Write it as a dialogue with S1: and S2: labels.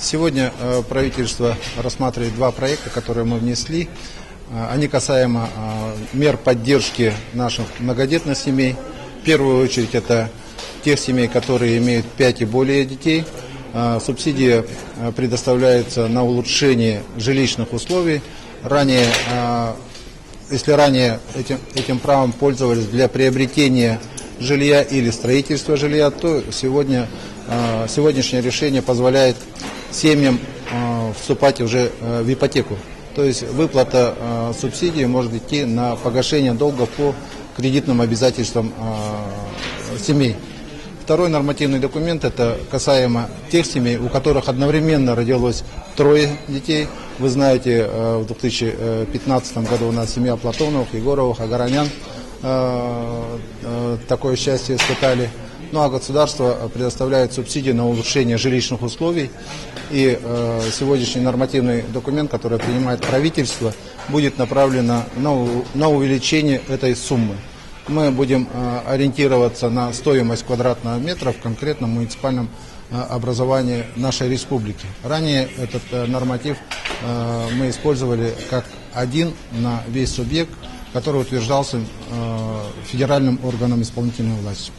S1: Сегодня правительство рассматривает два проекта, которые мы внесли. Они касаемо мер поддержки наших многодетных семей. В первую очередь это тех семей, которые имеют 5 и более детей. Субсидия предоставляется на улучшение жилищных условий. Если ранее этим правом пользовались для приобретения жилья или строительства жилья, то сегодняшнее решение позволяет семьям вступать уже в ипотеку. То есть выплата субсидии может идти на погашение долга по кредитным обязательствам семей. Второй нормативный документ – это касаемо тех семей, у которых одновременно родилось 3 детей. Вы знаете, в 2015 году у нас семья Платоновых, Егоровых, Агаранян такое счастье испытали. Ну а государство предоставляет субсидии на улучшение жилищных условий. И сегодняшний нормативный документ, который принимает правительство, будет направлен на увеличение этой суммы. Мы будем ориентироваться на стоимость квадратного метра в конкретном муниципальном образовании нашей республики. Ранее этот норматив мы использовали как один на весь субъект, который утверждался федеральным органом исполнительной власти.